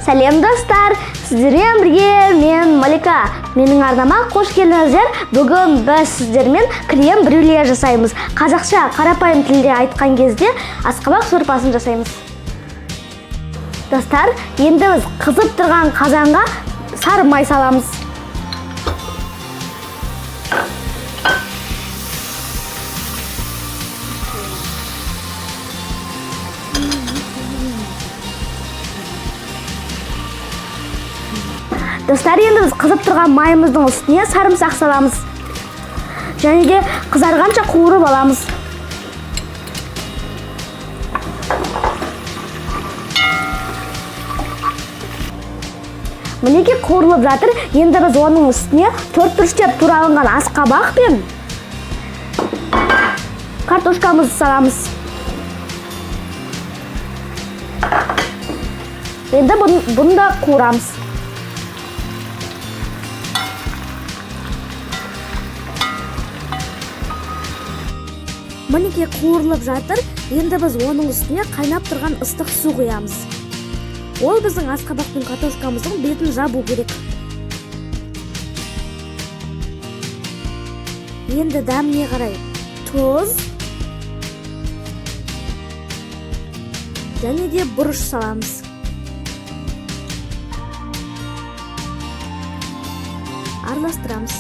Сәлем достар, сіздермен бірге мен Малика. Менің арнама қош келдіңіздер. Бүгін біз сіздермен крем брюле жасаймыз. Қазақша қарапайым тілде айтқан кезде асқабақ сорпасын жасаймыз. Достар, енді біз қызып тұрған қазанға сары май саламыз. Достар, енді біз қызып тұрған майымыздың үстіне сарымсақ саламыз. Және де қызарғанша қуырып аламыз. Мінеки қуырылып жатыр. Енді біз оның үстіне төрт-түрштеп туралынған асқабақ пен картошкамызды саламыз. Енді бұны да қуырамыз. Мінеки қуырылып жатыр. Енді біз оның үстіне қайнап тұрған ыстық су құямыз. Ол біздің асқабақ пен картошкамыздың бетін жабу керек. Енді дәміне қарай тұз және де бұрыш саламыз. Араластырамыз.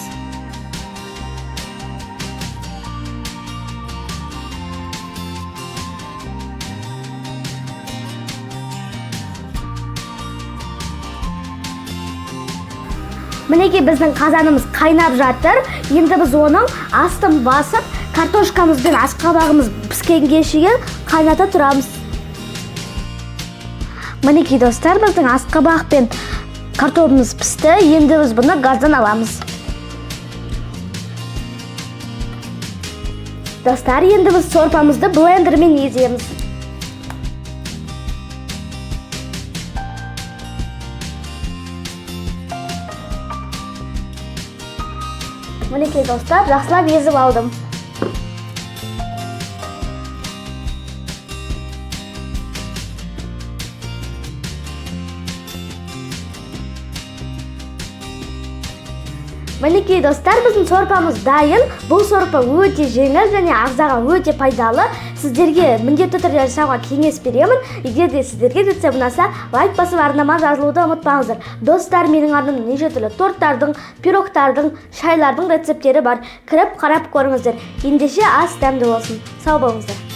Мінеки біздің қазанымыз қайнап жатыр. Енді біз оның астын басып, картошкамыз бен асқабағымыз піскенге шейін қайната тұрамыз. Мінеки достар, біздің асқабақ пен картопымыз пісті. Енді біз бұны газдан аламыз. Достар, енді біз сорпамызды блендермен еземіз. Мінеки достар, жақсылап езіп алдым. Мінеки достар, біздің сорпамыз дайын. Бұл сорпа өте жеңіл және ағзаға өте пайдалы. Сіздерге міндетті түрде жасауға кеңес беремін. Егер де сіздерге рецепт ұнаса, лайк басып арнама жазылуды ұмытпаңыздар. Достар, менің арнамда неше түрлі торттардың, пирогтардың, шайлардың рецепттері бар. Кіріп қарап көріңіздер. Ендеше ас дәмді болсын. Сау болыңыздар.